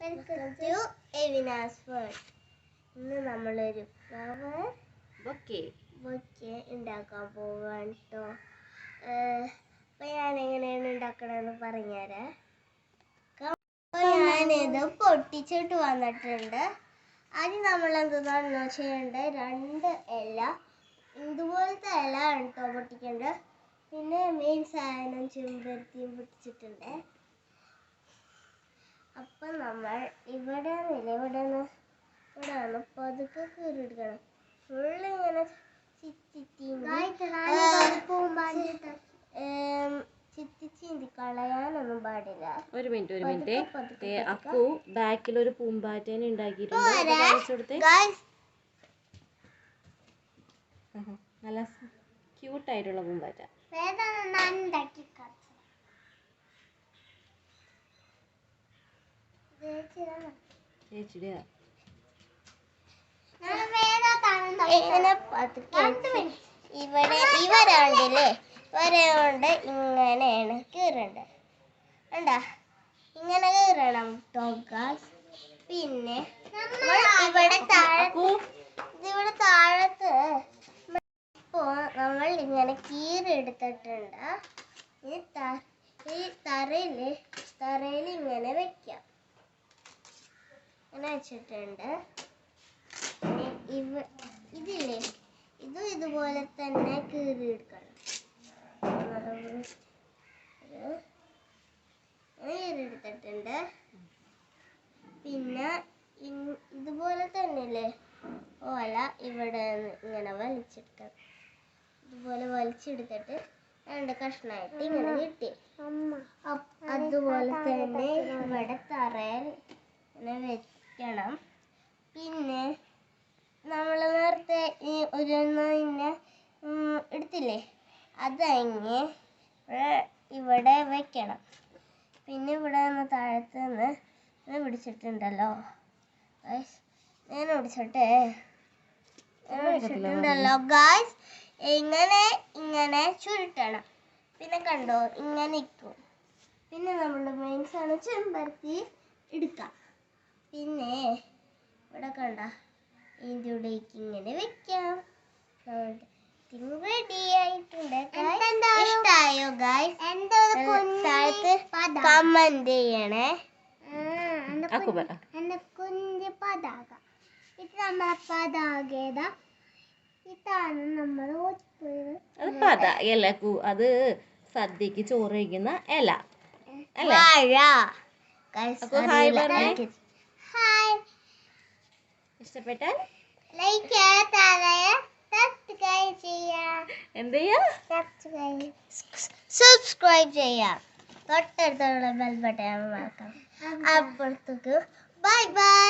Welcome to എവിനാസ് world. ഇന്ന് നമ്മളൊരു flower bouquet ഉണ്ടാക്കാൻ പോവാണ് കേട്ടോ. അപ്പം ഞാൻ എങ്ങനെയാണ് ഉണ്ടാക്കണമെന്ന് പറഞ്ഞുതരാം. ഞാനിത് പൊട്ടിച്ചിട്ട് വന്നിട്ടുണ്ട്. ആദ്യം നമ്മൾ എന്താണെന്ന് ചെയ്യേണ്ടത്, 2 ഇല ഇതുപോലത്തെ ഇല കേട്ടോ പൊട്ടിക്കേണ്ടത്. പിന്നെ മെയിൻ സാധനം ചെമ്പരത്തിയും പൊട്ടിച്ചിട്ടുണ്ട്. അപ്പം നമ്മൾ ഇവിടെ നിന്ന് പതുക്കെ കീറിയെടുക്കണം. ഫുള്ള് ഇങ്ങനെ ചിന്തി കളയാനൊന്നും പാടില്ല. ഒരു മിനിറ്റ് അക്കു ബാക്കിൽ ഒരു പൂമ്പാറ്റേനെ ഉണ്ടാക്കിയിട്ടുണ്ട്. നല്ല ക്യൂട്ടായിട്ടുള്ള പൂമ്പാറ്റ. ഇവിടെ ഇവരുണ്ടല്ലേ, ഇവരുണ്ട് ഇങ്ങനെയാണ് കീറേണ്ടത്. കണ്ടാ, ഇങ്ങനെ കീറണം ടോഗാസ്. പിന്നെ ഇവിടെ താഴത്ത് ഇപ്പോൾ നമ്മൾ ഇങ്ങനെ കീറെടുത്തിട്ടുണ്ട്. ഈ തറയിൽ ഇങ്ങനെ വെക്കാം. ഇങ്ങനെ വെച്ചിട്ടുണ്ട്. ഇതില്ലേ, ഇതുപോലെ തന്നെ കീറിയെടുക്കണം. കീറിയെടുത്തിട്ടുണ്ട്. പിന്നെ ഇതുപോലെ തന്നെ ഇല്ലേ ഓല ഇവിടെ ഇങ്ങനെ വലിച്ചെടുക്കണം. ഇതുപോലെ വലിച്ചെടുത്തിട്ട് 2 കഷ്ണമായിട്ട് ഇങ്ങനെ കിട്ടി. അതുപോലെ തന്നെ ഇവിടെ തറയിൽ ഇങ്ങനെ വെക്കണം. പിന്നെ നമ്മൾ നേരത്തെ ഈ ഒരു എടുത്തില്ലേ, അതങ്ങ് ഇവിടെ വെക്കണം. പിന്നെ ഇവിടെ നിന്ന് താഴത്ത് നിന്ന് പിടിച്ചിട്ടുണ്ടല്ലോ ഗായ്സ്, ഇങ്ങനെ ചുരുട്ടണം. പിന്നെ കണ്ടോ, ഇങ്ങനെ നിൽക്കും. പിന്നെ നമ്മുടെ മെയിൻ സാധനം ചെമ്പരത്തി എടുക്കാം. പിന്നെ ഇവിടെ കണ്ട ഇതിൻ്റെ ഉള്ളിലേക്ക് ഇങ്ങനെ വെക്കാം. റെഡി ആയിട്ടുണ്ട്. ഇഷ്ടായോ ഗായ്സ്? താഴത്ത് കമന്റ് ചെയ്യണേ. എന്റെ കുഞ്ഞ് പതാക, ഇത് നമ്മളെ പതാകേത. ഇതാണ് നമ്മൾ അത് സദ്യക്ക് ചോറ് കഴിക്കുന്ന ഇല. ഇഷ്ടപ്പെട്ടാൽ ലൈക്ക് സബ്സ്ക്രൈബ് ചെയ്യാം. തൊട്ടടുത്തുള്ള ബെൽ ബട്ടൺ അമർത്താം. അപ്പോഴത്തേക്ക് ബൈ ബൈ.